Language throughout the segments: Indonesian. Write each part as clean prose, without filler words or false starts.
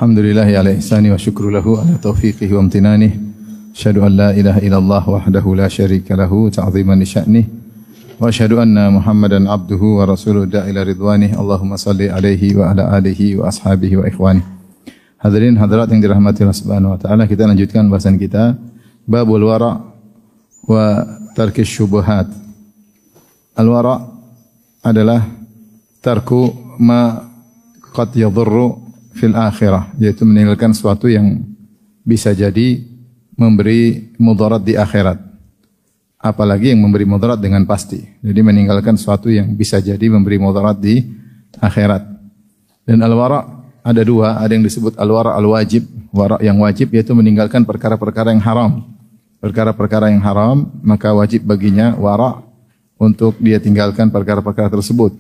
Alhamdulillahi ala ihsani wa syukru lahu ala taufiqihi wa amtinanih. Asyhadu an la ilaha illallah wahdahu la syarika lahu ta'ziman li sya'nih. Wa asyhadu anna Muhammadan abduhu wa rasuluhu da'ila ridwanih. Allahumma salli alaihi wa ala alihi wa ashabihi wa ikhwanih. Hadirin hadirat yang dirahmati Allah Subhanahu wa taala, kita lanjutkan bahasan kita Babul Wara' wa Tarkis Syubhat. Al-wara' adalah tarku ma qad yadhurru fil akhirah, yaitu meninggalkan sesuatu yang bisa jadi memberi mudarat di akhirat. Apalagi yang memberi mudarat dengan pasti. Jadi meninggalkan sesuatu yang bisa jadi memberi mudarat di akhirat. Dan al-wara' ada dua, ada yang disebut al-wara' al-wajib, wara' yang wajib yaitu meninggalkan perkara-perkara yang haram. Perkara-perkara yang haram, maka wajib baginya wara' untuk dia tinggalkan perkara-perkara tersebut.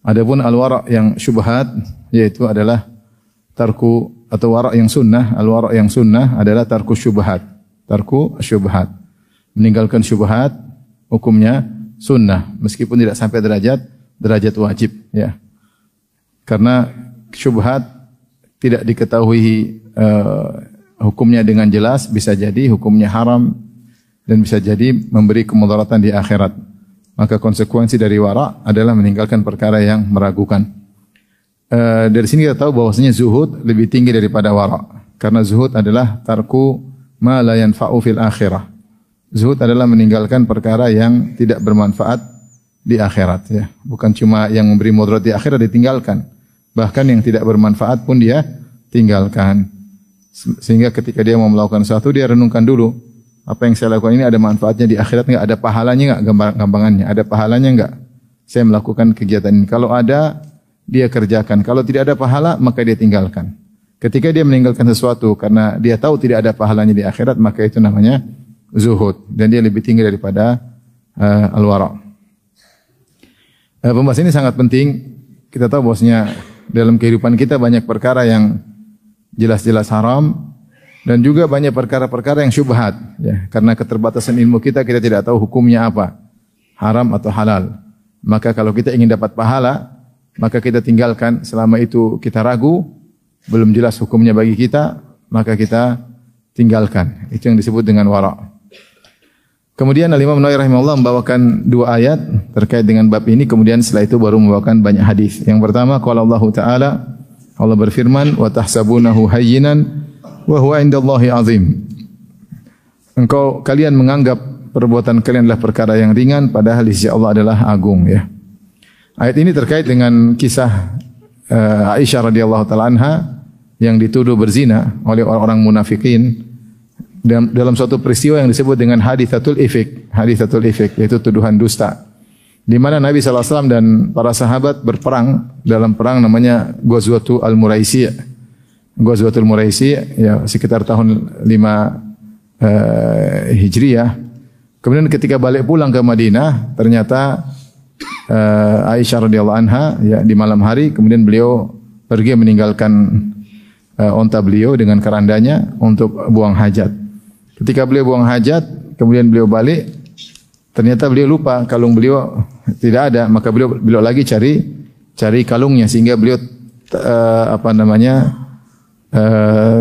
Adapun al-wara' yang syubhat yaitu adalah tarku atau wara' yang sunnah. Al-wara' yang sunnah adalah tarku syubhat. Tarku syubhat. Meninggalkan syubhat hukumnya sunnah meskipun tidak sampai derajat wajib, ya. Karena syubhat tidak diketahui hukumnya dengan jelas, bisa jadi hukumnya haram dan bisa jadi memberi kemudaratan di akhirat. Maka konsekuensi dari wara' adalah meninggalkan perkara yang meragukan. Dari sini kita tahu bahwasanya zuhud lebih tinggi daripada wara'. Karena zuhud adalah tarku ma la yanfa'u fil akhirah. Zuhud adalah meninggalkan perkara yang tidak bermanfaat di akhirat, ya. Bukan cuma yang memberi mudarat di akhirat ditinggalkan, bahkan yang tidak bermanfaat pun dia tinggalkan. Sehingga ketika dia mau melakukan sesuatu, dia renungkan dulu, apa yang saya lakukan ini ada manfaatnya di akhirat enggak? Ada pahalanya enggak? Gampangannya, ada pahalanya enggak? Saya melakukan kegiatan ini. Kalau ada, dia kerjakan. Kalau tidak ada pahala, maka dia tinggalkan. Ketika dia meninggalkan sesuatu karena dia tahu tidak ada pahalanya di akhirat, maka itu namanya zuhud. Dan dia lebih tinggi daripada al-wara'. Pembahasan ini sangat penting. Kita tahu bahwasanya dalam kehidupan kita banyak perkara yang jelas-jelas haram dan juga banyak perkara-perkara yang syubhat, ya. Karena keterbatasan ilmu kita tidak tahu hukumnya apa, haram atau halal. Maka kalau kita ingin dapat pahala, maka kita tinggalkan. Selama itu kita ragu, belum jelas hukumnya bagi kita, maka kita tinggalkan. Itu yang disebut dengan wara'. Kemudian Al-Imam Nawawi rahimahullah membawakan dua ayat terkait dengan bab ini. Kemudian setelah itu baru membawakan banyak hadis. Yang pertama, qala Allah Ta'ala, Allah berfirman, wa tahsabunahu hayyinan wa huwa indallahi azim. Kalian menganggap perbuatan kalian adalah perkara yang ringan, padahal di sisi Allah adalah agung, ya. Ayat ini terkait dengan kisah Aisyah radhiyallahu taala anha yang dituduh berzina oleh orang-orang munafikin dalam suatu peristiwa yang disebut dengan haditsatul ifk. Haditsatul ifk yaitu tuduhan dusta. Di mana Nabi sallallahu alaihi wasallam dan para sahabat berperang dalam perang namanya Ghazwatul Muraisi. Ghazwatul Muraisi ya sekitar tahun 5 Hijriah. Kemudian ketika balik pulang ke Madinah, ternyata Aisyah radhiyallahu anha ya di malam hari, kemudian beliau pergi meninggalkan onta beliau dengan kerandanya untuk buang hajat. Ketika beliau buang hajat, kemudian beliau balik, ternyata beliau lupa kalung beliau tidak ada, maka beliau lagi cari kalungnya sehingga beliau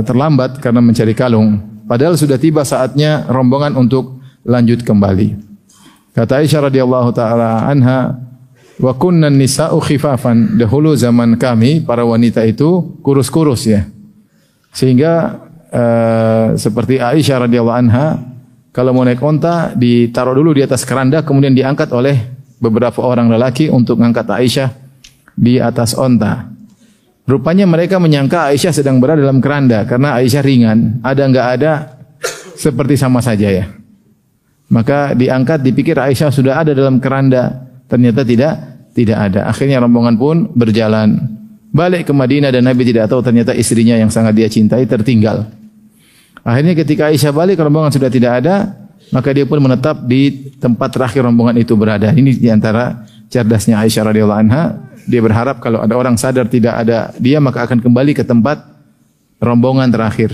terlambat karena mencari kalung. Padahal sudah tiba saatnya rombongan untuk lanjut kembali. Kata Aisyah radhiyallahu taala anha, wa kunna nisa'u khifafan. Dahulu zaman kami para wanita itu kurus-kurus, ya. Sehingga seperti Aisyah radhiyallahu anha kalau mau naik onta ditaruh dulu di atas keranda, kemudian diangkat oleh beberapa orang lelaki untuk mengangkat Aisyah di atas onta. Rupanya mereka menyangka Aisyah sedang berada dalam keranda karena Aisyah ringan, ada enggak ada seperti sama saja, ya. Maka diangkat, dipikir Aisyah sudah ada dalam keranda, ternyata tidak ada. Akhirnya rombongan pun berjalan balik ke Madinah dan Nabi tidak tahu ternyata istrinya yang sangat dia cintai tertinggal. Akhirnya ketika Aisyah balik, rombongan sudah tidak ada, maka dia pun menetap di tempat terakhir rombongan itu berada. Ini diantara cerdasnya Aisyah radhiyallahu anha. Dia berharap kalau ada orang sadar tidak ada dia, maka akan kembali ke tempat rombongan terakhir.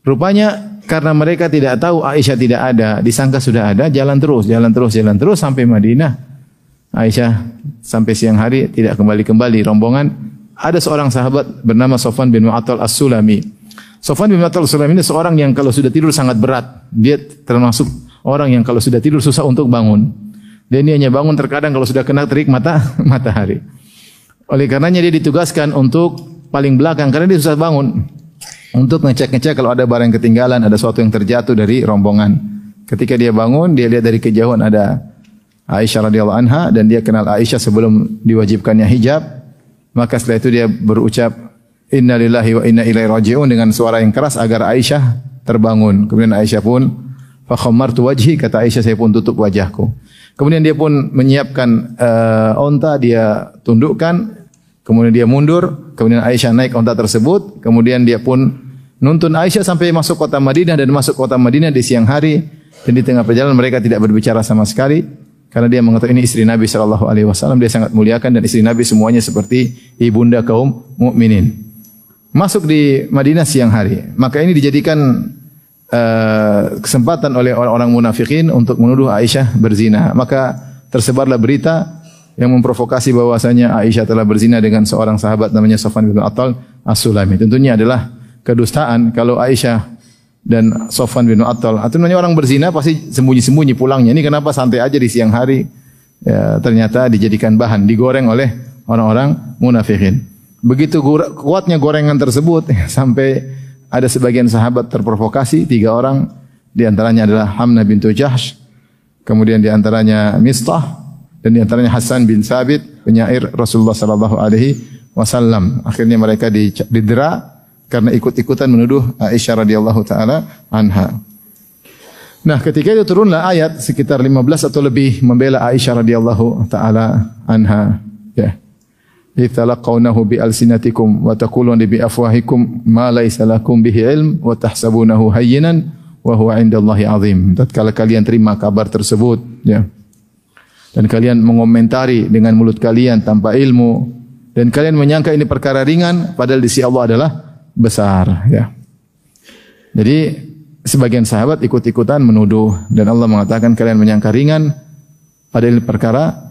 Rupanya karena mereka tidak tahu Aisyah tidak ada, disangka sudah ada, jalan terus sampai Madinah. Aisyah sampai siang hari tidak kembali-kembali. Rombongan ada seorang sahabat bernama Sofwan bin Mu'attal As-Sulami. Sofwan bin Mu'attal As-Sulami ini seorang yang kalau sudah tidur sangat berat. Dia termasuk orang yang kalau sudah tidur susah untuk bangun. Dan dia hanya bangun terkadang kalau sudah kena terik matahari. Oleh karenanya dia ditugaskan untuk paling belakang karena dia susah bangun. Untuk ngecek-ngecek kalau ada barang yang ketinggalan, ada sesuatu yang terjatuh dari rombongan. Ketika dia bangun, dia lihat dari kejauhan ada Aisyah radhiyallahu anha dan dia kenal Aisyah sebelum diwajibkannya hijab. Maka setelah itu dia berucap Inna lillahi wa inna ilaihi raji'un dengan suara yang keras agar Aisyah terbangun. Kemudian Aisyah pun fa khammartu wajhi, kata Aisyah saya pun tutup wajahku. Kemudian dia pun menyiapkan onta, dia tundukkan, kemudian dia mundur, kemudian Aisyah naik onta tersebut, kemudian dia pun nuntun Aisyah sampai masuk kota Madinah dan masuk kota Madinah di siang hari dan di tengah perjalanan mereka tidak berbicara sama sekali. Karena dia mengatakan ini istri Nabi SAW, dia sangat muliakan dan istri Nabi semuanya seperti ibunda kaum mukminin. Masuk di Madinah siang hari, maka ini dijadikan kesempatan oleh orang-orang munafikin untuk menuduh Aisyah berzina. Maka tersebarlah berita yang memprovokasi bahwasanya Aisyah telah berzina dengan seorang sahabat namanya Sofwan bin Mu'attal As-Sulami. Tentunya adalah kedustaan kalau Aisyah dan Sofwan bin Mu'attal atau namanya orang berzina pasti sembunyi-sembunyi pulangnya. Ini kenapa santai aja di siang hari? Ya, ternyata dijadikan bahan, digoreng oleh orang-orang munafikin. Begitu kuatnya gorengan tersebut sampai ada sebagian sahabat terprovokasi, 3 orang, di antaranya adalah Hamnah bintu Jahsh, kemudian di antaranya Mistah dan di antaranya Hasan bin Sabit, penyair Rasulullah sallallahu alaihi wasallam. Akhirnya mereka didera karena ikut-ikutan menuduh Aisyah radhiyallahu taala anha. Nah, ketika itu turunlah ayat sekitar 15 atau lebih membela Aisyah radhiyallahu taala anha. Ya. Italaqawnahu bi alsinatikum wa taquluna bi afwahikum ma laysa lakum bihi ilm wa tahsabunahu hayyinan wa huwa 'indallahi 'azim. Tatkala kalian terima kabar tersebut, ya. Dan kalian mengomentari dengan mulut kalian tanpa ilmu dan kalian menyangka ini perkara ringan padahal di sisi Allah adalah besar, ya. Jadi sebagian sahabat ikut-ikutan menuduh dan Allah mengatakan kalian menyangka ringan padahal ini perkara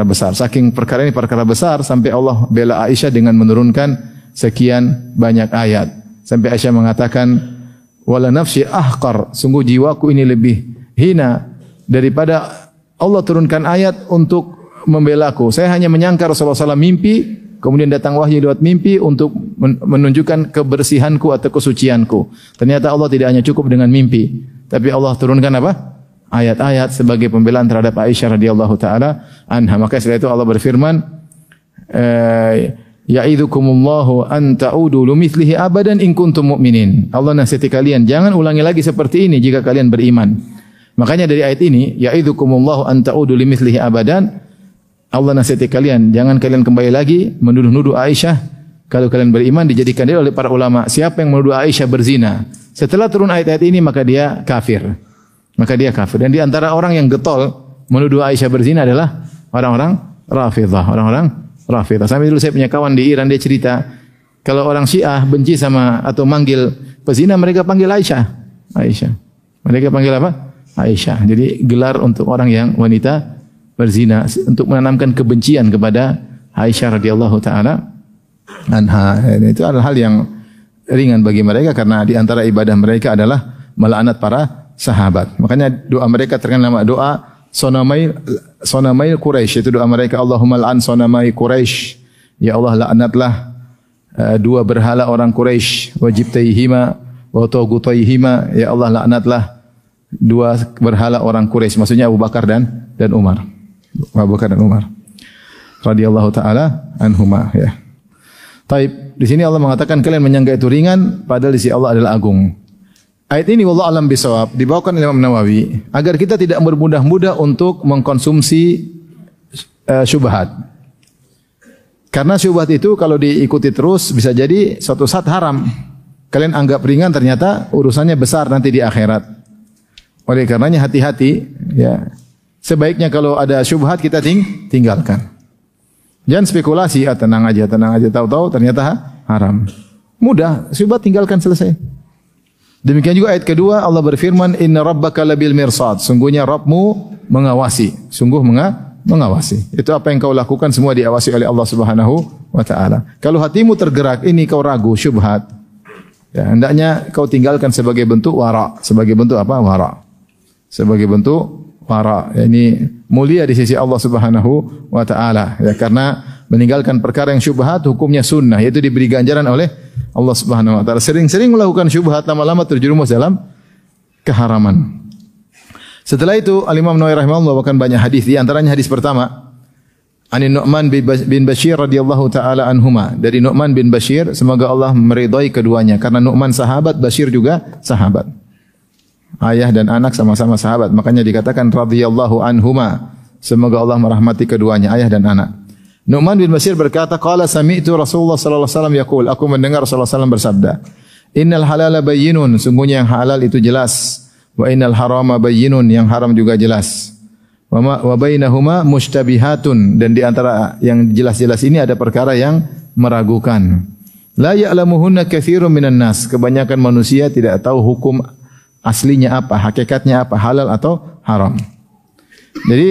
besar. Saking perkara ini perkara besar sampai Allah bela Aisyah dengan menurunkan sekian banyak ayat. Sampai Aisyah mengatakan wala nafsi ahqar, sungguh jiwaku ini lebih hina daripada Allah turunkan ayat untuk membelaku. Saya hanya menyangka Rasulullah SAW mimpi, kemudian datang wahyu lewat mimpi untuk menunjukkan kebersihanku atau kesucianku. Ternyata Allah tidak hanya cukup dengan mimpi, tapi Allah turunkan apa? Ayat-ayat sebagai pembelaan terhadap Aisyah radhiyallahu taala anha. Maka setelah itu Allah berfirman, ya'idzukumullahu an ta'udu lumithlihi abadan in kuntum mu'minin. Allah nasihati kalian jangan ulangi lagi seperti ini jika kalian beriman. Makanya dari ayat ini, ya'idzukumullahu an ta'udu limithlihi abadan, Allah nasihati kalian jangan kalian kembali lagi menuduh-nuduh Aisyah. Kalau kalian beriman, dijadikan dia oleh para ulama, siapa yang menuduh Aisyah berzina setelah turun ayat-ayat ini maka dia kafir. Maka dia kafir. Dan di antara orang yang getol menuduh Aisyah berzina adalah orang-orang Rafidhah, orang-orang Rafidhah. Sampai dulu saya punya kawan di Iran, dia cerita kalau orang Syiah benci sama atau manggil pezina, mereka panggil Aisyah. Aisyah. Mereka panggil apa? Aisyah. Jadi gelar untuk orang yang wanita berzina untuk menanamkan kebencian kepada Aisyah radhiyallahu taala anha. Itu adalah hal yang ringan bagi mereka karena di antara ibadah mereka adalah melaknat para sahabat. Makanya doa mereka terkenal nama doa Sonamai Quraisy. Itu doa mereka, Allahumma la'an Sonamai Quraisy. Ya Allah, laknatlah dua berhala orang Quraisy, wajibtaihima wa tagutaihima. Ya Allah, laknatlah dua berhala orang Quraisy. Maksudnya Abu Bakar dan Umar. Abu Bakar dan Umar radhiyallahu taala anhuma, ya. Taib, di sini Allah mengatakan kalian menyangka itu ringan padahal di sisi Allah adalah agung. Ayat ini wallahu alam bisawab dibawakan oleh Imam Nawawi agar kita tidak bermudah-mudah untuk mengkonsumsi syubhat. Karena syubhat itu kalau diikuti terus bisa jadi suatu saat haram. Kalian anggap ringan ternyata urusannya besar nanti di akhirat. Oleh karenanya hati-hati, ya. Sebaiknya kalau ada syubhat kita tinggalkan. Jangan spekulasi, tenang aja, tahu-tahu ternyata haram. Mudah, syubhat tinggalkan, selesai. Demikian juga ayat kedua Allah berfirman, Inna rabbaka labil mirsad. Sungguhnya Rabbmu mengawasi, sungguh Mengawasi. Itu apa yang kau lakukan semua diawasi oleh Allah Subhanahu wa taala. Kalau hatimu tergerak, ini kau ragu, syubhat. Ya, hendaknya kau tinggalkan sebagai bentuk wara. Sebagai bentuk apa? Wara. Sebagai bentuk wara. Ya, ini mulia di sisi Allah Subhanahu wa taala. Ya, karena meninggalkan perkara yang syubhat hukumnya sunnah, yaitu diberi ganjaran oleh Allah Subhanahu wa taala. Sering-sering melakukan syubhat lama-lama terjerumus dalam keharaman. Setelah itu Al-Imam Nawawi rahimahullah membawakan banyak hadis, di antaranya hadis pertama An Nu'man bin Bashir radhiyallahu taala anhuma, dari Nu'man bin Bashir, semoga Allah meridai keduanya, karena Nu'man sahabat, Bashir juga sahabat. Ayah dan anak sama-sama sahabat, makanya dikatakan radhiyallahu anhuma, semoga Allah merahmati keduanya, ayah dan anak. Nu'man bin Bashir berkata, qala sami'tu Rasulullah sallallahu alaihi wasallam yaqul, aku mendengar Rasulullah sallallahu alaihi wasallam bersabda, innal halala bayyinun, sungguhnya yang halal itu jelas. Wa innal harama bayyinun, yang haram juga jelas. Wa bainahuma mushtabihatun, dan di antara yang jelas-jelas ini ada perkara yang meragukan. La ya'lamuhunna katsirun minan nas, kebanyakan manusia tidak tahu hukum aslinya apa, hakikatnya apa, halal atau haram. Jadi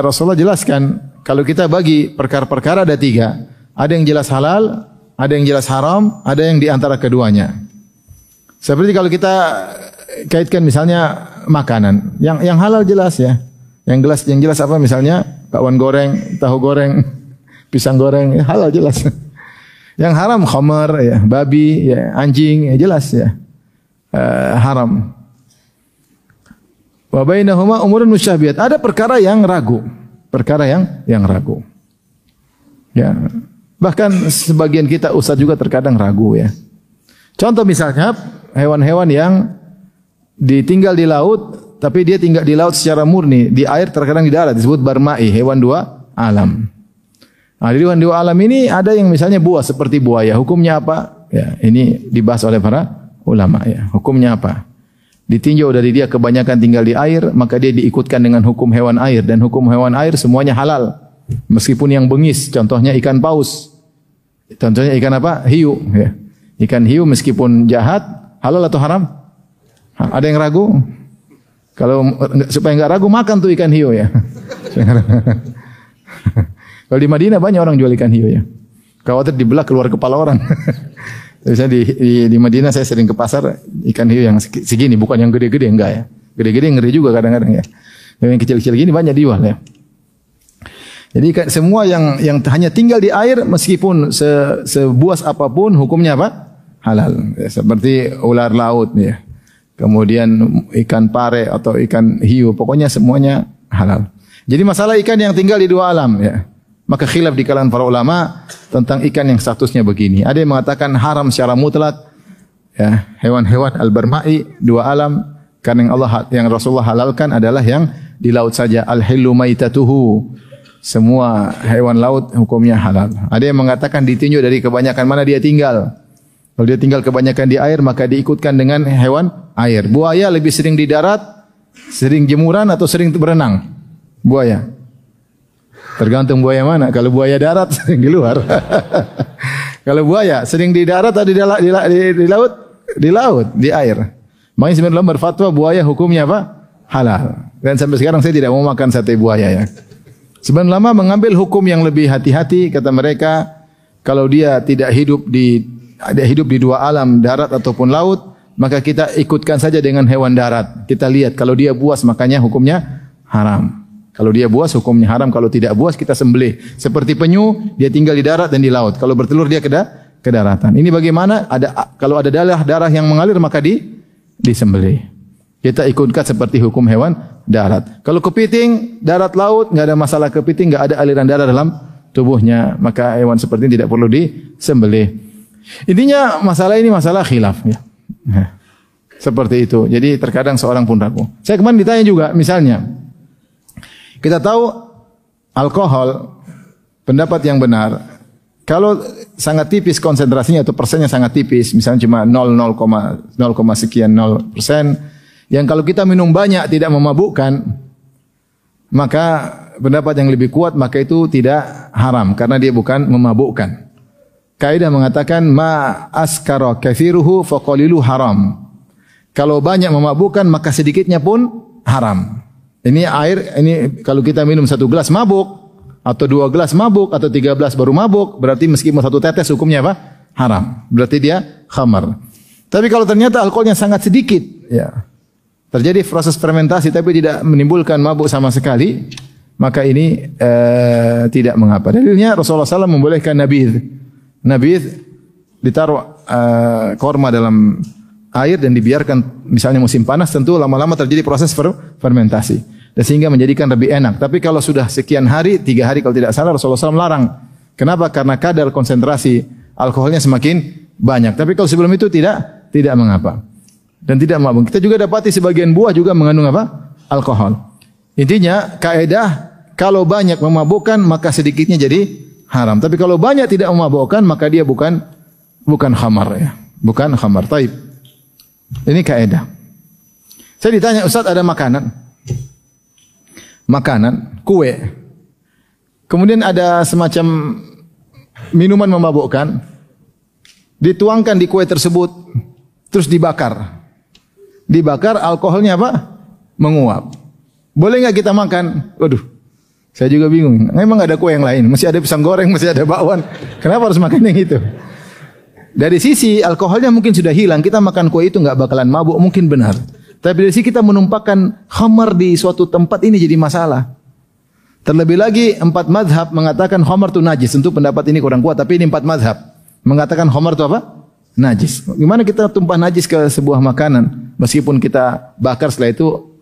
Rasulullah jelaskan, kalau kita bagi perkara-perkara ada tiga, ada yang jelas halal, ada yang jelas haram, ada yang di antara keduanya. Seperti kalau kita kaitkan misalnya makanan, yang halal jelas ya, yang jelas apa, misalnya bakwan goreng, tahu goreng, pisang goreng, ya halal jelas. Yang haram khamar, ya, babi, ya, anjing, ya, jelas ya, haram. Wa bainahuma umurun musyabbihat, ada perkara yang ragu, ragu. Ya, bahkan sebagian kita ustaz juga terkadang ragu ya. Contoh misalnya hewan-hewan yang ditinggal di laut, tapi dia tinggal di laut secara murni, di air terkadang di darat, disebut barmai, hewan dua alam. Nah, di hewan dua alam ini ada yang misalnya buas seperti buaya, hukumnya apa? Ya, ini dibahas oleh para ulama ya. Hukumnya apa? Ditinjau dari dia kebanyakan tinggal di air, maka dia diikutkan dengan hukum hewan air, dan hukum hewan air semuanya halal. Meskipun yang bengis, contohnya ikan paus. Contohnya ikan apa? Hiu ya. Ikan hiu meskipun jahat, halal atau haram? Ada yang ragu? Kalau supaya enggak ragu, makan tuh ikan hiu ya. Kalau di Madinah banyak orang jual ikan hiu ya. Khawatir dibelah keluar kepala orang. Misalnya di Madinah saya sering ke pasar, ikan hiu yang segini, bukan yang gede-gede, enggak ya. Gede-gede ngeri juga kadang-kadang ya. Yang kecil-kecil gini banyak dijual ya. Jadi semua yang hanya tinggal di air, meskipun sebuas apapun, hukumnya apa? Halal. Ya, seperti ular laut ya. Kemudian ikan pare atau ikan hiu, pokoknya semuanya halal. Jadi masalah ikan yang tinggal di dua alam ya. Maka khilaf di kalangan para ulama tentang ikan yang statusnya begini. Ada yang mengatakan haram secara mutlak ya, hewan-hewan al-barmai dua alam, karena yang Rasulullah halalkan adalah yang di laut saja, al-hillu maitatuhu. Semua hewan laut hukumnya halal. Ada yang mengatakan ditinjau dari kebanyakan mana dia tinggal. Kalau dia tinggal kebanyakan di air, maka diikutkan dengan hewan air. Buaya lebih sering di darat, sering jemuran atau sering berenang? Buaya. Tergantung buaya mana. Kalau buaya darat, sering di luar. Kalau buaya, sering di darat atau di laut? Di laut, di air. Makanya sebenarnya berfatwa buaya hukumnya apa? Halal. Dan sampai sekarang saya tidak mau makan sate buaya ya. Sebenarnya lama mengambil hukum yang lebih hati-hati, kata mereka, kalau dia tidak hidup di dua alam, darat ataupun laut, maka kita ikutkan saja dengan hewan darat. Kita lihat kalau dia buas, makanya hukumnya haram. Kalau dia buas hukumnya haram, kalau tidak buas kita sembelih. Seperti penyu, dia tinggal di darat dan di laut. Kalau bertelur dia ke daratan. Ini bagaimana? Kalau ada darah yang mengalir maka disembelih. Kita ikutkan seperti hukum hewan darat. Kalau kepiting, darat laut, enggak ada masalah kepiting, enggak ada aliran darah dalam tubuhnya, maka hewan seperti ini tidak perlu disembelih. Intinya masalah ini masalah khilaf ya. Nah, seperti itu. Jadi terkadang seorang pun ragu. Saya kemarin ditanya juga, misalnya kita tahu alkohol, pendapat yang benar, kalau sangat tipis konsentrasinya atau persennya sangat tipis, misalnya cuma 0 sekian 0%, yang kalau kita minum banyak tidak memabukkan, maka pendapat yang lebih kuat, maka itu tidak haram karena dia bukan memabukkan. Kaidah mengatakan ma askara katsiruhu faqalilu haram. Kalau banyak memabukkan maka sedikitnya pun haram. Ini air, ini kalau kita minum 1 gelas mabuk, atau 2 gelas mabuk, atau 13 baru mabuk, berarti meskipun 1 tetes hukumnya apa? Haram. Berarti dia khamar. Tapi kalau ternyata alkoholnya sangat sedikit, ya, terjadi proses fermentasi tapi tidak menimbulkan mabuk sama sekali, maka ini tidak mengapa. Dalilnya Rasulullah SAW membolehkan nabidh. Nabidh ditaruh korma dalam air dan dibiarkan, misalnya musim panas, tentu lama-lama terjadi proses fermentasi. Dan sehingga menjadikan lebih enak. Tapi kalau sudah sekian hari, 3 hari kalau tidak salah, Rasulullah SAW larang. Kenapa? Karena kadar konsentrasi alkoholnya semakin banyak. Tapi kalau sebelum itu tidak mengapa. Dan tidak mabuk. Kita juga dapati sebagian buah juga mengandung apa? Alkohol. Intinya, kaedah kalau banyak memabukkan maka sedikitnya jadi haram. Tapi kalau banyak tidak memabukkan maka dia bukan khamar, ya. Bukan khamar. Taib. Ini kaedah. Saya ditanya, Ustaz, ada makanan, kue. Kemudian ada semacam minuman memabukkan, dituangkan di kue tersebut, terus dibakar. Dibakar, alkoholnya apa? Menguap. Boleh nggak kita makan? Waduh, saya juga bingung. Memang ada kue yang lain, masih ada pisang goreng, masih ada bakwan. Kenapa harus makan yang itu? Dari sisi alkoholnya mungkin sudah hilang, kita makan kue itu nggak bakalan mabuk, mungkin benar. Tapi dari sisi kita menumpahkan khamar di suatu tempat ini jadi masalah. Terlebih lagi 4 mazhab mengatakan khamar itu najis. Tentu pendapat ini kurang kuat, tapi ini 4 mazhab mengatakan khamar itu apa? Najis. Gimana kita tumpah najis ke sebuah makanan meskipun kita bakar, setelah itu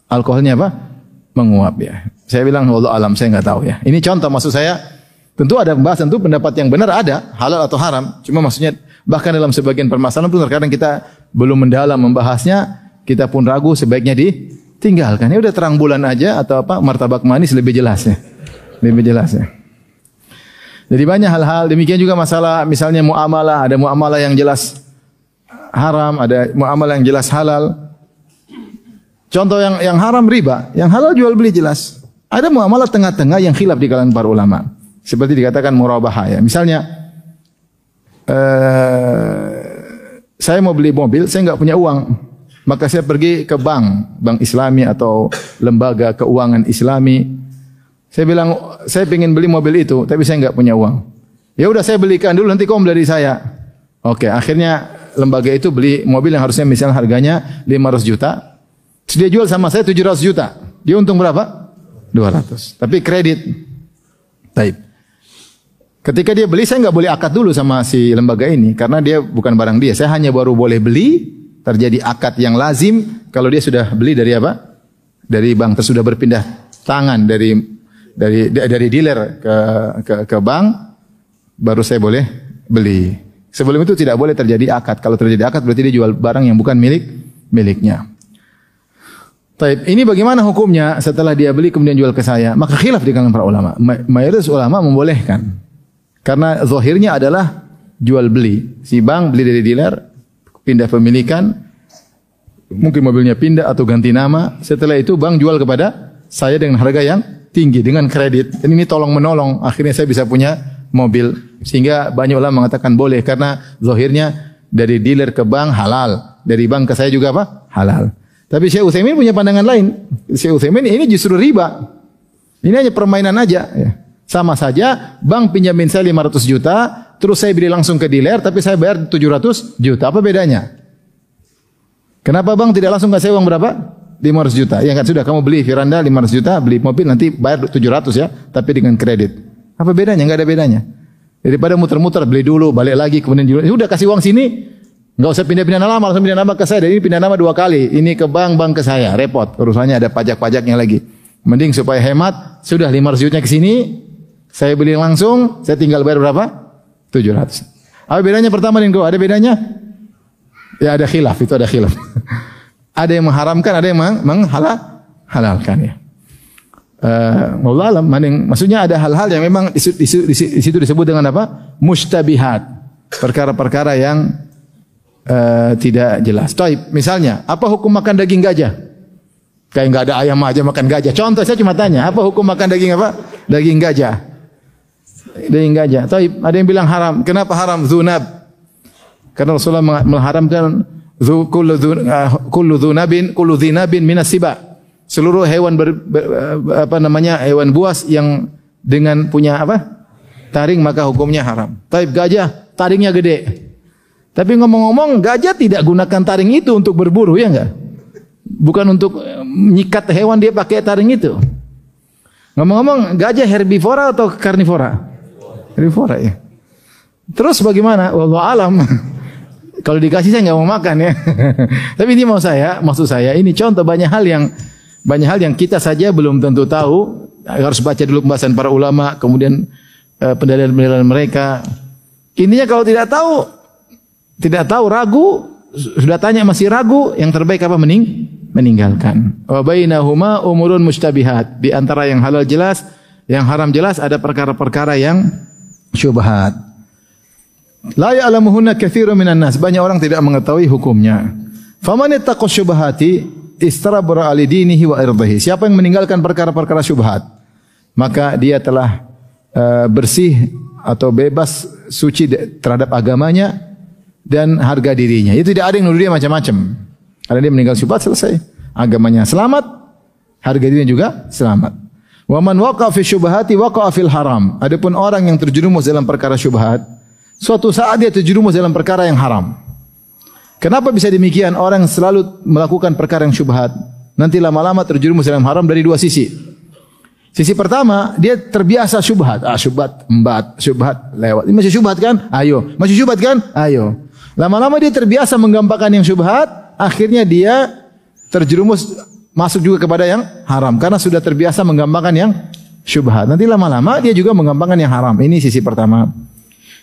alkoholnya apa? Menguap, ya. Saya bilang wallahu alam, saya nggak tahu, ya. Ini contoh, maksud saya tentu ada pembahasan, tentu pendapat yang benar ada, halal atau haram. Cuma maksudnya bahkan dalam sebagian permasalahan pun terkadang kita belum mendalam membahasnya. Kita pun ragu, sebaiknya ditinggalkan. Ya udah terang bulan aja atau apa, martabak manis lebih jelas, ya. Lebih jelas, ya. Jadi banyak hal-hal, demikian juga masalah misalnya muamalah, ada muamalah yang jelas haram, ada muamalah yang jelas halal. Contoh yang haram riba, yang halal jual beli jelas. Ada muamalah tengah-tengah yang khilaf di kalangan para ulama. Seperti dikatakan murabahah, ya. Misalnya saya mau beli mobil, saya enggak punya uang. Maka saya pergi ke bank Islami atau lembaga keuangan Islami. Saya bilang, saya ingin beli mobil itu, tapi saya enggak punya uang. Ya udah, saya belikan dulu, nanti kamu beli dari saya. Oke, akhirnya lembaga itu beli mobil yang harusnya misalnya harganya 500 juta. Terus dia jual sama saya 700 juta. Dia untung berapa? 200. Tapi kredit. Baik. Ketika dia beli, saya enggak boleh akad dulu sama si lembaga ini, karena dia bukan barang dia. Saya hanya baru boleh beli. Terjadi akad yang lazim kalau dia sudah beli dari apa? Dari bank, terus sudah berpindah tangan dari dealer ke bank, baru saya boleh beli. Sebelum itu tidak boleh terjadi akad. Kalau terjadi akad berarti dia jual barang yang bukan miliknya. Taib, ini bagaimana hukumnya setelah dia beli kemudian jual ke saya? Maka khilaf di kalangan para ulama. Mayoritas ulama membolehkan. Karena zahirnya adalah jual beli. Si bank beli dari dealer, pindah pemilikan, mungkin mobilnya pindah atau ganti nama. Setelah itu bank jual kepada saya dengan harga yang tinggi, dengan kredit. Dan ini tolong menolong, akhirnya saya bisa punya mobil. Sehingga banyak ulama mengatakan boleh, karena zahirnya dari dealer ke bank halal, dari bank ke saya juga apa? Halal. Tapi Syekh Utsaimin punya pandangan lain. Syekh Utsaimin ini justru riba. Ini hanya permainan aja, ya. Sama saja bank pinjamin saya 500 juta, terus saya beli langsung ke dealer, tapi saya bayar 700 juta. Apa bedanya? Kenapa bang tidak langsung kasih uang berapa? 500 juta. Ya kan, sudah kamu beli Firanda 500 juta, beli mobil nanti bayar 700 ya, tapi dengan kredit. Apa bedanya? Enggak ada bedanya. Daripada muter-muter, beli dulu, balik lagi, kemudian jual. Udah kasih uang sini, enggak usah pindah-pindah nama, langsung pindah nama ke saya. Dan ini pindah nama 2 kali. Ini ke bank ke saya, repot. Urusannya ada pajak-pajaknya lagi. Mending supaya hemat, sudah 500 juta ke sini, saya beli langsung, saya tinggal bayar berapa? 700. Apa bedanya pertama dengan kedua? Ada bedanya? Ya ada khilaf, itu ada khilaf. Ada yang mengharamkan, ada yang menghalalkan, ya. Wallahu alam, maksudnya ada hal-hal yang memang di situ disebut dengan apa? Mustabihat. Perkara-perkara yang tidak jelas. Taib, misalnya, apa hukum makan daging gajah? Kayak enggak ada ayam aja makan gajah. Contoh saya cuma tanya, apa hukum makan daging apa? Daging gajah. Daging gajah. Taib, ada yang bilang haram. Kenapa haram? Dzunab. Karena Rasulullah mengharamkan kullu dzinabin minas siba. seluruh hewan hewan buas yang dengan punya taring maka hukumnya haram. Taib gajah taringnya gede. Tapi ngomong-ngomong gajah tidak gunakan taring itu untuk berburu ya enggak? Bukan untuk menyikat hewan dia pakai taring itu. Ngomong-ngomong gajah herbivora atau karnivora? Herbivora ya. Terus bagaimana? Wallahu alam. Kalau dikasih saya nggak mau makan ya. Tapi ini maksud saya ini contoh banyak hal yang kita saja belum tentu tahu. Harus baca dulu pembahasan para ulama, kemudian pendalilan mereka. Intinya kalau tidak tahu ragu, sudah tanya masih ragu, yang terbaik apa? Meninggalkan. Wa bainahuma umurun mustabihat. Di antara yang halal jelas, yang haram jelas ada perkara-perkara yang syubhat. La ya'lamuhunna katsirun minan nas. Banyak orang tidak mengetahui hukumnya. Faman ittaqa syubhati istabra ali dinihi wa irdihi. Siapa yang meninggalkan perkara-perkara syubhat, maka dia telah bersih atau bebas suci terhadap agamanya dan harga dirinya. Itu tidak ada yang nuduh dia macam-macam. Karena dia meninggal syubhat selesai. Agamanya selamat, harga dirinya juga selamat. Wa man waqa'a fi syubhati waqa'a fil haram. Adapun orang yang terjerumus dalam perkara syubhat, suatu saat dia terjerumus dalam perkara yang haram. Kenapa bisa demikian? Orang selalu melakukan perkara yang syubhat, nanti lama-lama terjerumus dalam haram dari dua sisi. Sisi pertama, dia terbiasa syubhat. Syubhat, syubhat lewat. Ini masih syubhat kan? Ayo. Masih syubhat kan? Ayo. Lama-lama dia terbiasa menggampangkan yang syubhat, akhirnya dia terjerumus masuk juga kepada yang haram karena sudah terbiasa menggampangkan yang syubhat. Nanti lama-lama dia juga menggampangkan yang haram. Ini sisi pertama.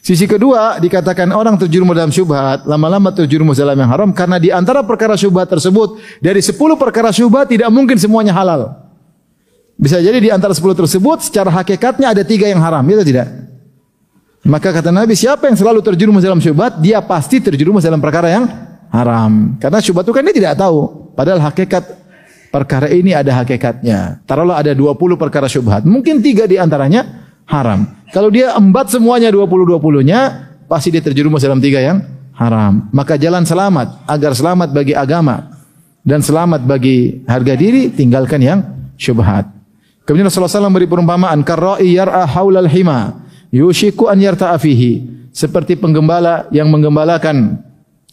Sisi kedua, dikatakan orang terjerumus dalam syubhat, lama-lama terjerumus dalam yang haram karena di antara perkara syubhat tersebut, dari 10 perkara syubhat tidak mungkin semuanya halal. Bisa jadi di antara 10 tersebut secara hakikatnya ada 3 yang haram, itu tidak. Maka kata Nabi, siapa yang selalu terjerumus dalam syubhat, dia pasti terjerumus dalam perkara yang haram. Karena syubhat itu kan dia tidak tahu, padahal hakikat perkara ini ada hakikatnya. Taruhlah ada 20 perkara syubhat, mungkin 3 di antaranya haram. Kalau dia embat semuanya 20-20-nya, pasti dia terjerumus dalam 3 yang haram. Maka jalan selamat, agar selamat bagi agama dan selamat bagi harga diri, tinggalkan yang syubhat. Kemudian Rasulullah SAW beri perumpamaan, karra'i yar'a haulal hima, yushiku an yarta'a fihi. Seperti penggembala yang menggembalakan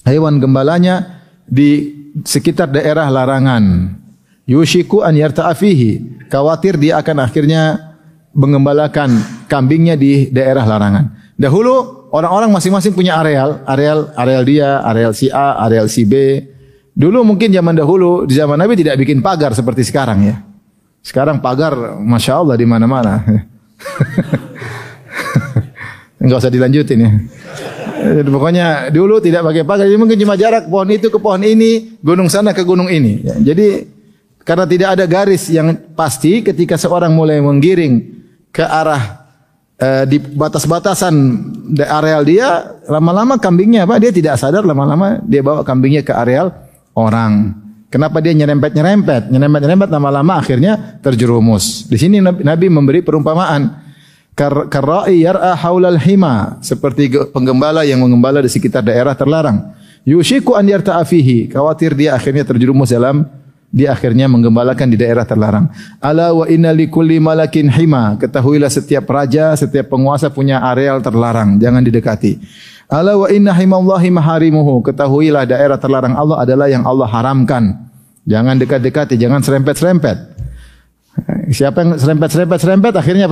hewan gembalanya di sekitar daerah larangan. Yushiku an yarta'a fihi. Khawatir dia akan akhirnya mengembalakan kambingnya di daerah larangan. Dahulu orang-orang masing-masing punya areal dia, areal si A, areal si B. Dulu mungkin zaman dahulu, di zaman Nabi tidak bikin pagar seperti sekarang ya. Sekarang pagar, masya Allah di mana-mana. Enggak usah dilanjutin ya. Jadi pokoknya dulu tidak pakai pagar, jadi mungkin cuma jarak pohon itu ke pohon ini, gunung sana ke gunung ini. Ya, jadi karena tidak ada garis yang pasti, ketika seorang mulai menggiring ke arah di batas-batasan areal dia, lama-lama kambingnya dia tidak sadar, lama-lama dia bawa kambingnya ke areal orang. Kenapa dia nyerempet, lama-lama akhirnya terjerumus. Di sini Nabi memberi perumpamaan, karra'i yar'a haulal hima, seperti penggembala yang menggembala di sekitar daerah terlarang. Yushiku an yarta'a fihi, khawatir dia akhirnya terjerumus dia akhirnya menggembalakan di daerah terlarang. Ala wa inna likulli malakin hima. Ketahuilah setiap raja, setiap penguasa punya areal terlarang, jangan didekati. Ala wa inna himallahi maharimuhu. Ketahuilah daerah terlarang Allah adalah yang Allah haramkan. Jangan dekat-dekati, jangan serempet-serempet. Siapa yang serempet akhirnya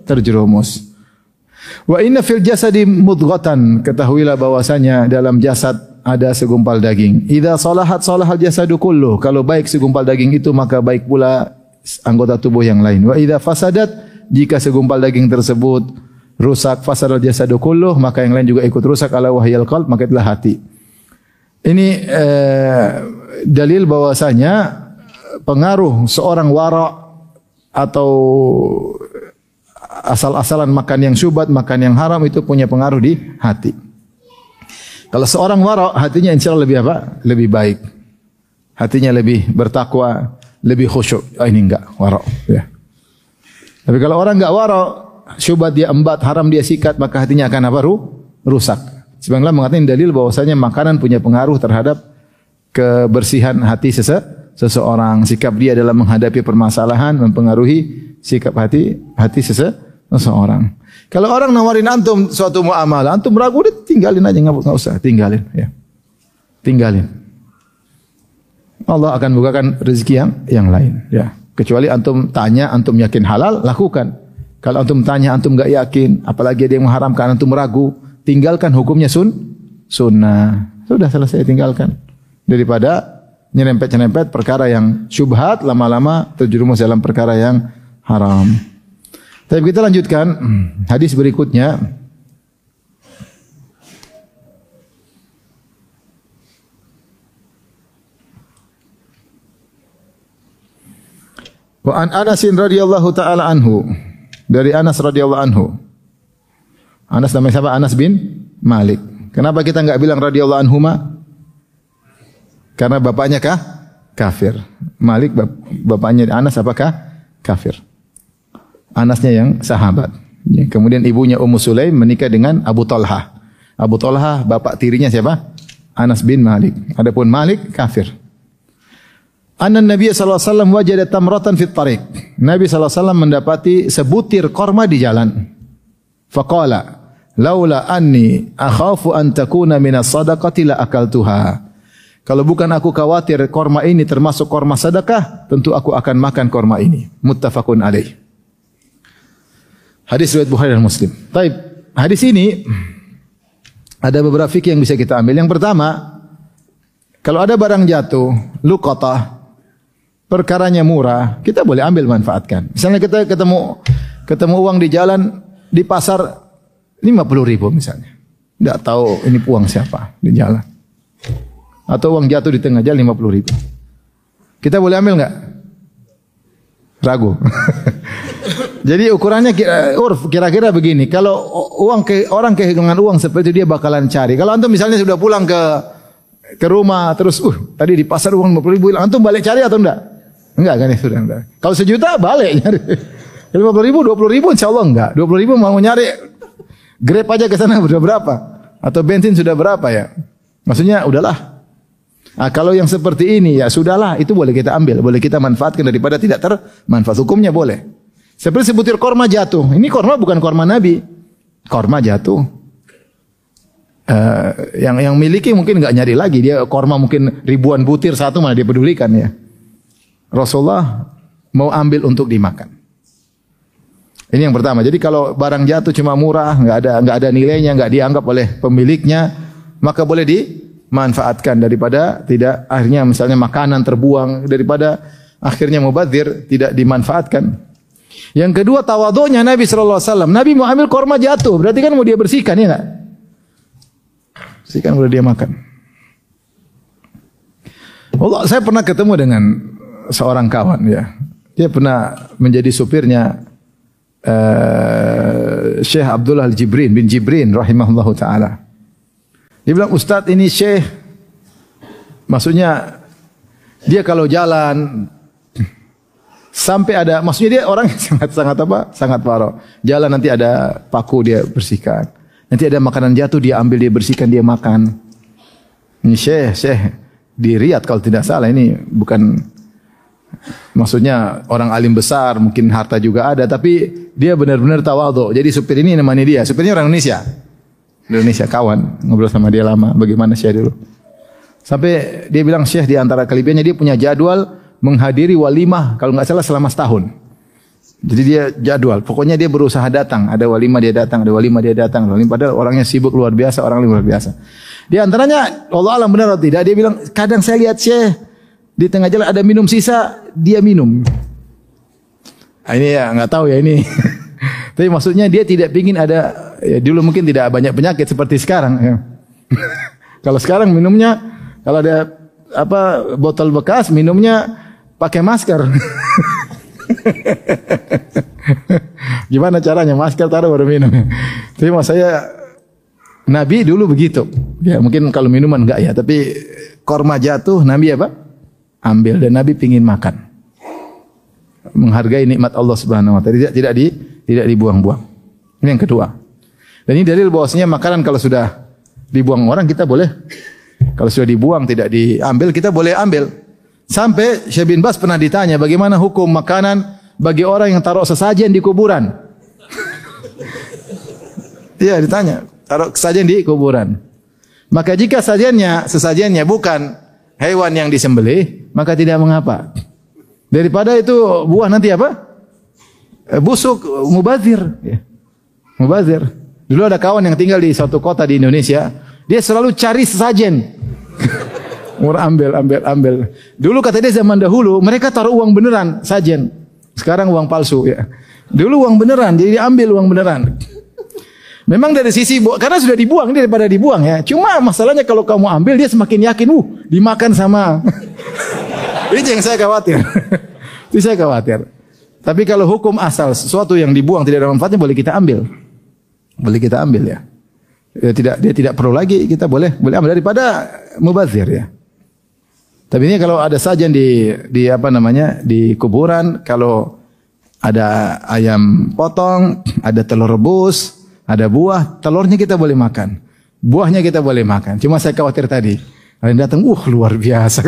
terjerumus. Wa inna fil jasadi mudghatan. Ketahuilah bahwasanya dalam jasad ada segumpal daging. Idza salahat salahal jasadu kullu. Kalau baik segumpal daging itu, maka baik pula anggota tubuh yang lain. Wa idza fasadat, jika segumpal daging tersebut rusak, fasadal jasadu kullu, maka yang lain juga ikut rusak. Ala wahyal qalb, maka itulah hati. Ini dalil bahwasanya pengaruh seorang wara' atau asal-asalan makan yang syubhat, makan yang haram itu punya pengaruh di hati. Kalau seorang wara', hatinya insya Allah lebih apa? Lebih baik. Hatinya lebih bertakwa, lebih khusyuk. Ini enggak wara'. Ya. Tapi kalau orang enggak wara', syubhat dia embat, haram dia sikat, maka hatinya akan apa? Rusak. Sebagaimana mengatakan dalil bahwasanya makanan punya pengaruh terhadap kebersihan hati seseorang, sikap dia dalam menghadapi permasalahan mempengaruhi sikap hati seseorang. Kalau orang nawarin antum suatu muamalah, antum ragu, udah tinggalin aja, enggak usah, tinggalin ya. Tinggalin. Allah akan bukakan rezeki yang lain ya. Kecuali antum tanya, antum yakin halal, lakukan. Kalau antum tanya, antum enggak yakin, apalagi ada yang mengharamkan, antum ragu, tinggalkan, hukumnya sunnah. Sudah selesai, tinggalkan. Daripada nyerempet-nyerempet perkara yang syubhat, lama-lama terjerumus dalam perkara yang haram. Tapi kita lanjutkan hadis berikutnya. Wa an Anas radhiyallahu taala anhu. Dari Anas radhiyallahu anhu. Anas namanya siapa? Anas bin Malik. Kenapa kita enggak bilang radhiyallahu anhuma? Karena bapaknya kafir. Malik bapaknya Anas apakah kafir? Anasnya yang sahabat. Kemudian ibunya Ummu Sulaim menikah dengan Abu Talha. Abu Talha bapak tirinya siapa? Anas bin Malik. Adapun Malik kafir. Anna Nabi sallallahu alaihi wasallam wajada tamratan fit tariq. Nabi sallallahu alaihi wasallam mendapati sebutir korma di jalan. Faqala, "Laula anni akhafu an takuna min as-sadaqati la akaltuha." Kalau bukan aku khawatir korma ini termasuk korma sedekah, tentu aku akan makan korma ini. Muttafaqun alaih. Hadis riwayat Bukhari dan Muslim. Baik, hadis ini ada beberapa fikih yang bisa kita ambil. Yang pertama, kalau ada barang jatuh, luqatah, perkaranya murah, kita boleh ambil manfaatkan. Misalnya kita ketemu uang di jalan, di pasar 50.000 misalnya. Tidak tahu ini uang siapa di jalan. Atau uang jatuh di tengah jalan 50.000. Kita boleh ambil enggak? Ragu. Jadi ukurannya kira-kira begini. Kalau orang kehilangan uang seperti itu dia bakalan cari. Kalau antum misalnya sudah pulang ke rumah terus tadi di pasar uang 50.000 hilang, antum balik cari atau enggak? Enggak kan ya sudah enggak. Kalau sejuta balik nyari. 50.000, 20.000 insyaallah enggak. 20.000 mau nyari Grab aja ke sana sudah berapa? Atau bensin sudah berapa ya? Maksudnya udahlah. Nah, kalau yang seperti ini ya sudahlah, itu boleh kita ambil, boleh kita manfaatkan daripada tidak termanfaat. Hukumnya boleh. Seperti sebutir korma jatuh. Ini korma bukan korma Nabi. Korma jatuh. Yang miliki mungkin enggak nyari lagi. Dia korma mungkin ribuan butir satu malah dia pedulikan ya. Rasulullah mau ambil untuk dimakan. Ini yang pertama. Jadi kalau barang jatuh cuma murah, enggak ada nilainya, enggak dianggap oleh pemiliknya, maka boleh dimanfaatkan daripada tidak akhirnya misalnya makanan terbuang, daripada akhirnya mubadzir tidak dimanfaatkan. Yang kedua tawadhu'nya Nabi sallallahu alaihi wasallam. Nabi mau ambil korma jatuh, berarti kan mau dia bersihkan ya enggak? Bersihkan boleh dia makan. Allah, saya pernah ketemu dengan seorang kawan ya. Dia pernah menjadi supirnya Syekh Abdullah Al-Jibrin bin Jibrin rahimahullahu taala. Dia bilang, "Ustaz, ini Syekh, maksudnya dia kalau jalan sampai ada, maksudnya dia orang sangat waro. Jalan nanti ada paku dia bersihkan. Nanti ada makanan jatuh dia ambil, dia bersihkan, dia makan. Ini Syekh di Riyadh kalau tidak salah, ini bukan maksudnya orang alim besar, mungkin harta juga ada, tapi dia benar-benar tawadhu. Jadi supir ini namanya dia, supirnya orang Indonesia kawan, ngobrol sama dia lama, bagaimana Syekh dulu. Sampai dia bilang Syekh di antara kelebihannya dia punya jadwal menghadiri walimah kalau enggak salah selama setahun. Jadi dia jadwal, pokoknya dia berusaha datang, ada walimah dia datang, ada walimah dia datang. Padahal orangnya sibuk luar biasa, orang luar biasa. Di antaranya Allah alam benar atau tidak, dia bilang kadang saya lihat Syekh di tengah jalan ada minum sisa, dia minum. Nah, ini ya enggak tahu ya ini. Tapi maksudnya dia tidak ingin ada, ya dulu mungkin tidak banyak penyakit seperti sekarang. Ya. Kalau sekarang minumnya, kalau ada botol bekas minumnya pakai masker. Gimana caranya? Masker taruh baru minum. Tapi maksud saya Nabi dulu begitu. Ya mungkin kalau minuman enggak ya, tapi korma jatuh Nabi ambil dan Nabi pingin makan. Menghargai nikmat Allah Subhanahu wa taala, tidak dibuang-buang. Ini yang kedua. Dan ini dalil bahwasanya makanan kalau sudah dibuang orang kita boleh, kalau sudah dibuang tidak diambil kita boleh ambil. Sampai Syekh bin Baz pernah ditanya bagaimana hukum makanan bagi orang yang taruh sesajen di kuburan. Iya, ditanya, taruh sesajen di kuburan. Maka jika sesajennya bukan hewan yang disembelih, maka tidak mengapa. Daripada itu buah nanti apa? Busuk, mubazir. Ya. Mubazir. Dulu ada kawan yang tinggal di suatu kota di Indonesia, dia selalu cari sesajen. Ambil. Dulu kata dia zaman dahulu, mereka taruh uang beneran, sajen. Sekarang uang palsu. Ya. Dulu uang beneran, jadi diambil uang beneran. Memang dari sisi, karena sudah dibuang, daripada dibuang ya. Cuma masalahnya kalau kamu ambil, dia semakin yakin, dimakan sama. Itu yang saya khawatir. Itu saya khawatir. Tapi kalau hukum asal, sesuatu yang dibuang tidak ada manfaatnya, boleh kita ambil. Boleh kita ambil ya. Dia tidak perlu lagi, kita boleh ambil daripada mubazir ya. Tapi ini kalau ada sajian di kuburan, kalau ada ayam potong, ada telur rebus, ada buah, telurnya kita boleh makan. Buahnya kita boleh makan. Cuma saya khawatir tadi. Ada yang datang, luar biasa.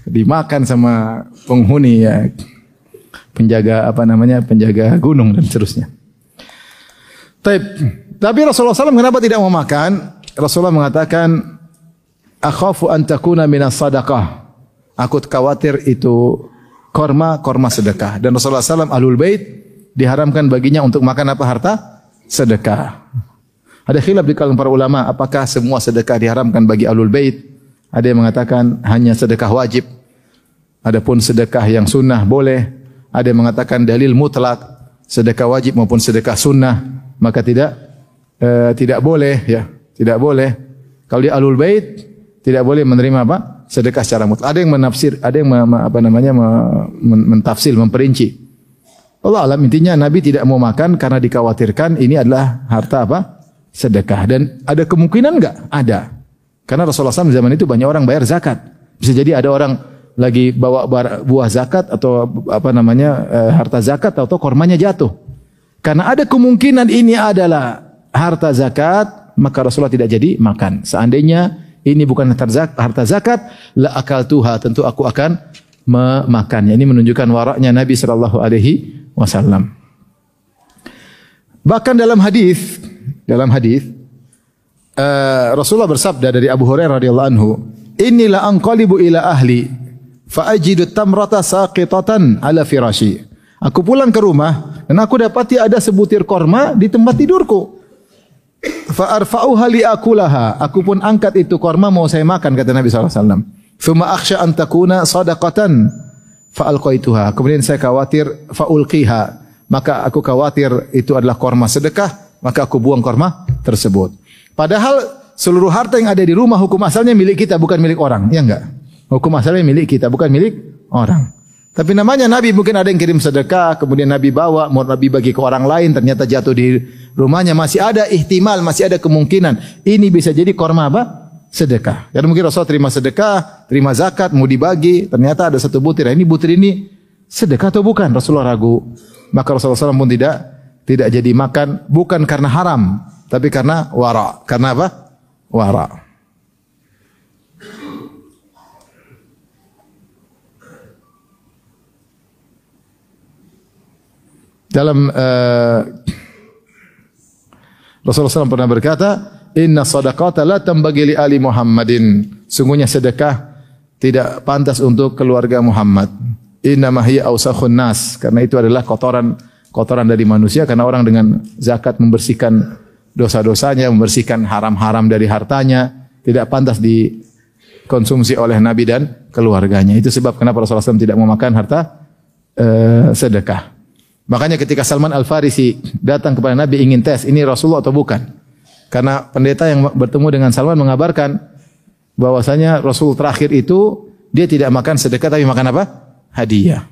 Dimakan sama penghuni ya. Penjaga penjaga gunung dan seterusnya. Tapi Rasulullah SAW kenapa tidak mau makan? Rasulullah mengatakan, akhafu an takuna minas sadaqah. Aku khawatir itu korma sedekah. Dan Rasulullah SAW ahlul bait diharamkan baginya untuk makan apa? Harta sedekah. Ada khilaf di kalangan para ulama, apakah semua sedekah diharamkan bagi ahlul bait? Ada yang mengatakan hanya sedekah wajib. Adapun sedekah yang sunnah boleh. Ada yang mengatakan dalil mutlak, sedekah wajib maupun sedekah sunnah, maka tidak boleh ya, tidak boleh. Kalau di ahlul bait tidak boleh menerima apa? Sedekah secara mutlak. Ada yang menafsir, ada yang mentafsir, memperinci. Allah alam, intinya Nabi tidak mau makan karena dikhawatirkan ini adalah harta apa? Sedekah. Dan ada kemungkinan enggak? Ada. Karena Rasulullah SAW zaman itu banyak orang bayar zakat. Bisa jadi ada orang lagi bawa buah zakat atau harta zakat atau kormanya jatuh. Karena ada kemungkinan ini adalah harta zakat, maka Rasulullah tidak jadi makan. Seandainya ini bukan harta zakat, la akaltuha, tentu aku akan memakannya. Ini menunjukkan waraknya Nabi sallallahu alaihi wasallam. Bahkan dalam hadis Rasulullah bersabda dari Abu Hurairah radhiyallahu anhu, "Inni la anqalibu ila ahli fa ajidu tamrata saqitatan ala firashi." Aku pulang ke rumah dan aku dapati ada sebutir korma di tempat tidurku. Fa arfa'uha li akulaha. Aku pun angkat itu korma mau saya makan, kata Nabi sallallahu alaihi wasallam. Thumma akhsha an takuna sadaqatan fa alqaituha. Kemudian saya khawatir fa ulqiha. Maka aku khawatir itu adalah korma sedekah, maka aku buang korma tersebut. Padahal seluruh harta yang ada di rumah hukum asalnya milik kita, bukan milik orang. Ya enggak? Hukum asalnya milik kita, bukan milik orang. Tapi namanya Nabi, mungkin ada yang kirim sedekah, kemudian Nabi bawa, mau Nabi bagi ke orang lain, ternyata jatuh di rumahnya. Masih ada ihtimal, masih ada kemungkinan. Ini bisa jadi korma apa? Sedekah. Karena mungkin Rasul terima sedekah, terima zakat, mau dibagi, ternyata ada satu butir. Ini butir ini sedekah atau bukan? Rasulullah ragu. Maka Rasulullah SAW pun tidak jadi makan, bukan karena haram, tapi karena wara. Karena apa? Wara. Dalam Rasulullah SAW pernah berkata, "Inna sadaqata la tambagi li ali Muhammadin." Sungguhnya sedekah tidak pantas untuk keluarga Muhammad. Inna ma hiya awsakhun nas, karena itu adalah kotoran dari manusia, karena orang dengan zakat membersihkan dosa-dosanya, membersihkan haram-haram dari hartanya, tidak pantas dikonsumsi oleh Nabi dan keluarganya. Itu sebab kenapa Rasulullah SAW tidak mau makan harta sedekah. Makanya ketika Salman Al-Farisi datang kepada Nabi ingin tes, ini Rasulullah atau bukan? Karena pendeta yang bertemu dengan Salman mengabarkan bahwasanya Rasul terakhir itu dia tidak makan sedekah tapi makan apa? Hadiah.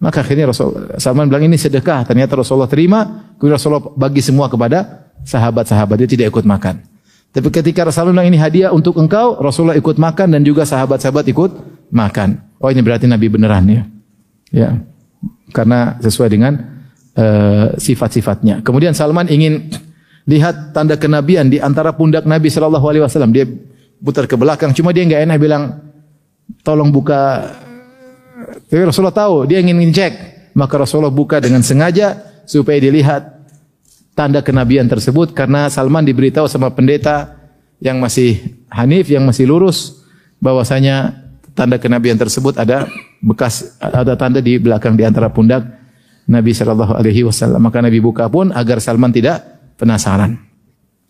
Maka akhirnya Salman bilang ini sedekah. Ternyata Rasulullah terima, kemudian Rasulullah bagi semua kepada sahabat-sahabat, dia tidak ikut makan. Tapi ketika Rasulullah bilang ini hadiah untuk engkau, Rasulullah ikut makan dan juga sahabat-sahabat ikut makan. Oh, ini berarti Nabi beneran ya. Ya. Karena sesuai dengan sifat-sifatnya. Kemudian Salman ingin lihat tanda kenabian di antara pundak Nabi sallallahu alaihi wasallam. Dia putar ke belakang, cuma dia enggak enak bilang, tolong buka. Tapi Rasulullah tahu dia ingin cek, maka Rasulullah buka dengan sengaja supaya dilihat tanda kenabian tersebut, karena Salman diberitahu sama pendeta yang masih hanif, yang masih lurus, bahwasanya tanda kenabian tersebut ada tanda di belakang di antara pundak Nabi sallallahu alaihi wasallam. Maka Nabi buka pun agar Salman tidak penasaran.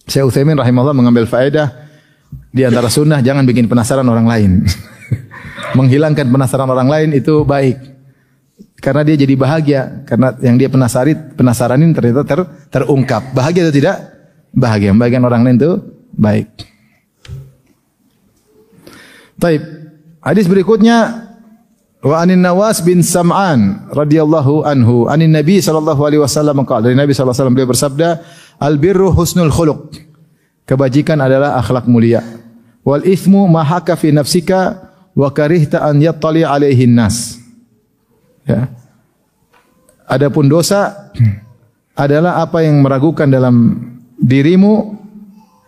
Syekh Utsaimin rahimahullah mengambil faedah di antara sunnah, jangan bikin penasaran orang lain. Menghilangkan penasaran orang lain itu baik. Karena dia jadi bahagia, karena yang dia penasaranin ternyata terungkap. Bahagia atau tidak? Bahagia. Membahagiakan orang lain itu baik. Taib. Hadis berikutnya, wa anin Nawas bin Sam'an radhiyallahu anhu, anin Nabi sallallahu alaihi wasallam qala, dari Nabi sallallahu alaihi wasallam beliau bersabda, al birru husnul khuluq. Kebajikan adalah akhlak mulia. Wal ithmu ma haka fi nafsika wa karihta an yattali alaihi nas. Ya. Adapun dosa adalah apa yang meragukan dalam dirimu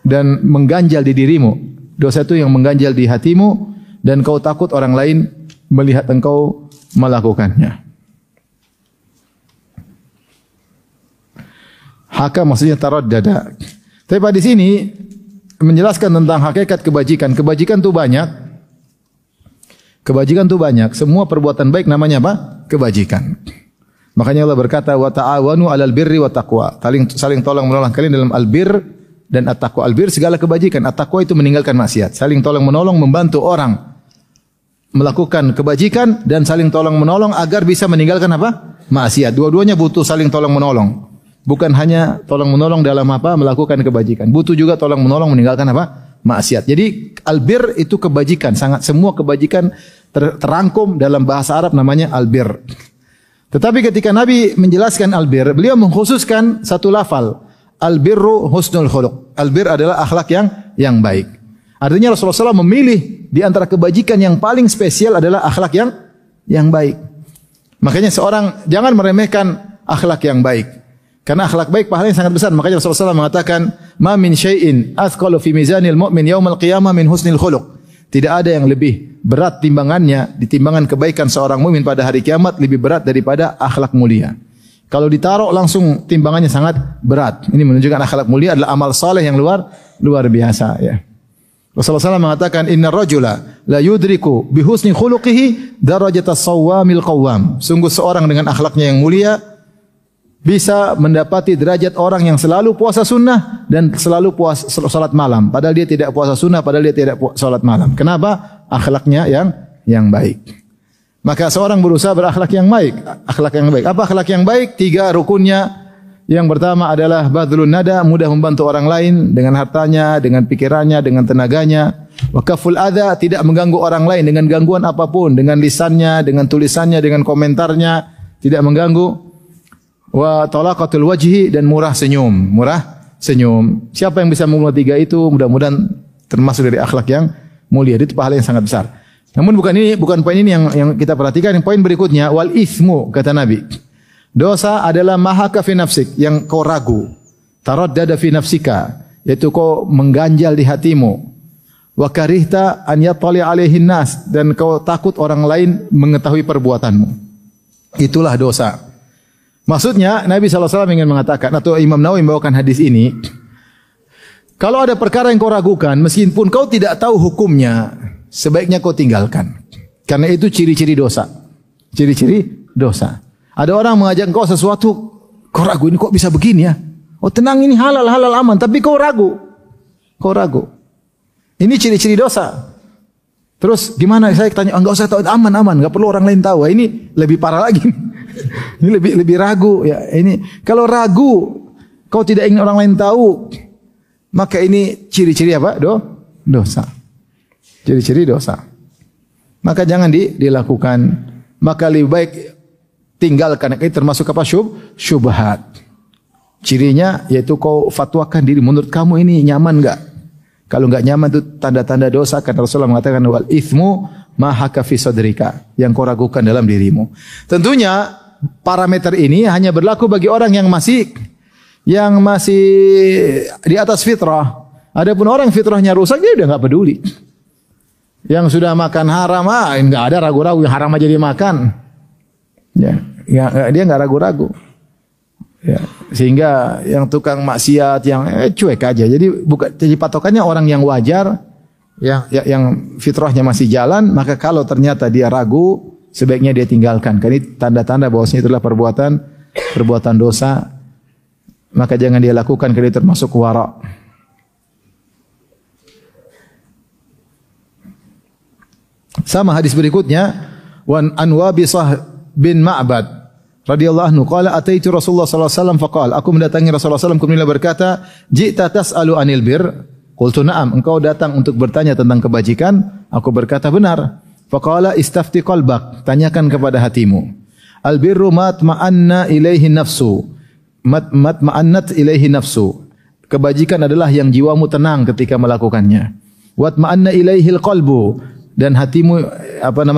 dan mengganjal di dirimu. Dosa itu yang mengganjal di hatimu dan kau takut orang lain melihat engkau melakukannya. Haka maksudnya taraddada. Tapi pada sini menjelaskan tentang hakikat kebajikan. Kebajikan itu banyak. Kebajikan itu banyak. Semua perbuatan baik namanya apa? Kebajikan. Makanya Allah berkata, wa ta'awanu 'alal birri wa taqwa. Saling tolong menolong kalian dalam albir dan at-taqwa. Albir segala kebajikan. At-taqwa itu meninggalkan maksiat. Saling tolong menolong membantu orang melakukan kebajikan dan saling tolong menolong agar bisa meninggalkan apa? Maksiat. Dua-duanya butuh saling tolong menolong. Bukan hanya tolong menolong dalam apa? Melakukan kebajikan. Butuh juga tolong menolong meninggalkan apa? Maksiat. Jadi albir itu kebajikan. Semua kebajikan terangkum dalam bahasa Arab namanya albir. Tetapi ketika Nabi menjelaskan albir, beliau mengkhususkan satu lafal. Albirru husnul khuluq. Albir adalah akhlak yang baik. Artinya Rasulullah SAW memilih di antara kebajikan yang paling spesial adalah akhlak yang baik. Makanya seorang jangan meremehkan akhlak yang baik. Karena akhlak baik pahalanya sangat besar. Makanya Rasulullah SAW mengatakan, "Ma min syai'in athqalu fi mizanil mu'min yaumal qiyamah min husnil khuluq." Tidak ada yang lebih berat timbangannya, di timbangan kebaikan seorang mukmin pada hari kiamat lebih berat daripada akhlak mulia. Kalau ditaruh langsung timbangannya sangat berat. Ini menunjukkan akhlak mulia adalah amal saleh yang luar biasa, ya. Rasulullah SAW mengatakan, "Inna rajula la yudriku bi husni khuluqihi darajatas sawwamil qawwam." Sungguh seorang dengan akhlaknya yang mulia bisa mendapati derajat orang yang selalu puasa sunnah dan selalu salat malam. Padahal dia tidak puasa sunnah, padahal dia tidak salat malam. Kenapa? Akhlaknya yang baik. Maka seorang berusaha berakhlak yang baik. Akhlak yang baik. Apa akhlak yang baik? 3 rukunnya. Yang pertama adalah badlun nada, mudah membantu orang lain dengan hartanya, dengan pikirannya, dengan tenaganya. Wa kaful adza, tidak mengganggu orang lain dengan gangguan apapun, dengan lisannya, dengan tulisannya, dengan komentarnya, tidak mengganggu. Wa talaqatul wajhi, dan murah senyum. Siapa yang bisa mengumpulkan 3 itu mudah-mudahan termasuk dari akhlak yang mulia. Itu pahala yang sangat besar. Namun bukan poin ini yang kita perhatikan. Yang poin berikutnya, wal ithmu, kata Nabi. Dosa adalah mahaka fi nafsik, yang kau ragu. Taraddada fi nafsika, yaitu kau mengganjal di hatimu. Wa karihta an yattali alaihin nas, dan kau takut orang lain mengetahui perbuatanmu. Itulah dosa. Maksudnya Nabi SAW ingin mengatakan, atau Imam Nawawi membawakan hadis ini, kalau ada perkara yang kau ragukan, meskipun kau tidak tahu hukumnya, sebaiknya kau tinggalkan. Karena itu ciri-ciri dosa. Ciri-ciri dosa. Ada orang mengajak engkau sesuatu, kau ragu, ini kok bisa begini ya? Oh tenang, ini halal aman, tapi kau ragu. Ini ciri-ciri dosa. Terus gimana? Saya tanya, enggak usah tahu, aman, enggak perlu orang lain tahu. Ini lebih parah lagi. Ini lebih ragu ya. Ini kalau ragu, kau tidak ingin orang lain tahu, maka ini ciri-ciri apa? Dosa. Ciri-ciri dosa. Maka jangan dilakukan. Maka lebih baik tinggalkan. Ini termasuk apa? Syubhat. Cirinya yaitu kau fatwakan diri, menurut kamu ini nyaman enggak? Kalau enggak nyaman itu tanda-tanda dosa. Karena Rasulullah mengatakan wal ithmu ma haka fi sadrika, yang kau ragukan dalam dirimu. Tentunya parameter ini hanya berlaku bagi orang yang masih di atas fitrah. Adapun orang fitrahnya rusak, dia udah enggak peduli. Yang sudah makan haram, enggak ada ragu-ragu, yang haram aja dia makan. Ya, dia enggak ragu-ragu. Ya, sehingga yang tukang maksiat yang cuek aja. Jadi patokannya orang yang wajar, yang fitrahnya masih jalan, maka kalau ternyata dia ragu, sebaiknya dia tinggalkan. Karena ini tanda-tanda bahwasanya itulah perbuatan dosa. Maka jangan dia lakukan, karena dia termasuk wara. Sama hadis berikutnya, wan Anwabisah bin Ma'bad radhiyallahu anhu qala ataitu Rasulullah sallallahu alaihi wasallam faqala, aku mendatangi Rasulullah sallallahu alaihi wasallam, kemudian berkata, "Ji'ta tas'alu 'anil bir?" Qultu na'am, engkau datang untuk bertanya tentang kebajikan? Aku berkata benar. Faqala istafti qalbak, tanyakan kepada hatimu. Al birru matma'anna ilaihi nafsu. Matma'annat ilaihi nafsu. Kebajikan adalah yang jiwamu tenang ketika melakukannya. Watma'anna ilaihil qalbu, dan hatimu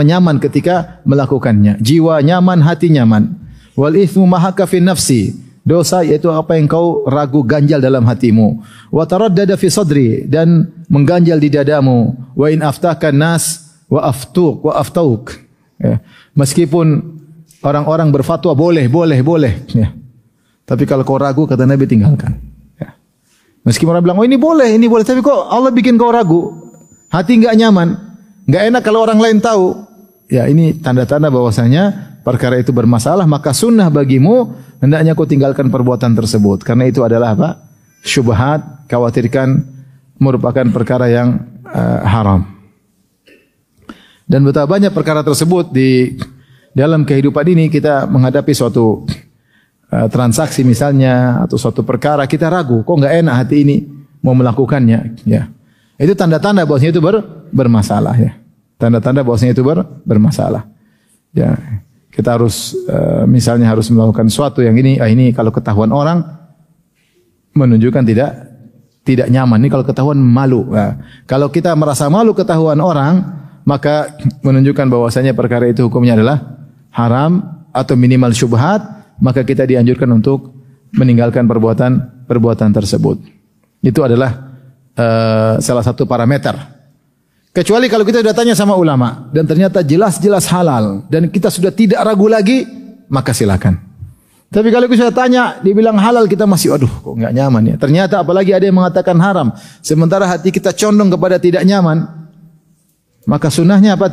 nyaman ketika melakukannya. Jiwa nyaman, hati nyaman. Wal ithmu mahaka fi nafsi, dosa yaitu apa yang kau ragu ganjal dalam hatimu. Wa taraddada fi sadri, dan mengganjal di dadamu. Wa in aftaka nas wa aftauk. Ya. Meskipun orang-orang berfatwa boleh. Ya. Tapi kalau kau ragu, kata Nabi, tinggalkan. Ya. Meskipun orang bilang, oh ini boleh, tapi kok Allah bikin kau ragu, hati enggak nyaman, enggak enak kalau orang lain tahu. Ya, ini tanda-tanda bahwasanya perkara itu bermasalah, maka sunnah bagimu hendaknya kau tinggalkan perbuatan tersebut. Karena itu adalah apa? Syubhat, khawatirkan merupakan perkara yang haram. Dan betapa banyak perkara tersebut di dalam kehidupan ini, kita menghadapi suatu transaksi misalnya, atau suatu perkara, kita ragu, kok enggak enak hati ini mau melakukannya. Ya. Itu tanda-tanda bahwasanya itu bermasalah. Ya. Tanda-tanda bahwasanya itu bermasalah. Ya. Kita harus misalnya harus melakukan sesuatu yang ini kalau ketahuan orang menunjukkan tidak nyaman. Ini kalau ketahuan malu. Nah, kalau kita merasa malu ketahuan orang, maka menunjukkan bahwasanya perkara itu hukumnya adalah haram atau minimal syubhat, maka kita dianjurkan untuk meninggalkan perbuatan tersebut. Itu adalah salah satu parameter. Kecuali kalau kita sudah tanya sama ulama dan ternyata jelas-jelas halal dan kita sudah tidak ragu lagi, maka silakan. Tapi kalau kita sudah tanya, dibilang halal, kita masih kok enggak nyaman ya. Ternyata apalagi ada yang mengatakan haram, sementara hati kita condong kepada tidak nyaman, maka sunnahnya apa?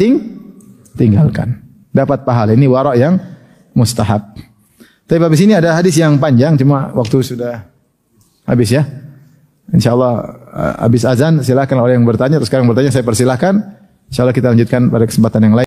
Tinggalkan. Dapat pahala. Ini wara' yang mustahab. Tapi habis ini ada hadis yang panjang, cuma waktu sudah habis ya. InsyaAllah habis azan silakan orang yang bertanya. Terus sekarang bertanya, saya persilahkan. InsyaAllah kita lanjutkan pada kesempatan yang lain.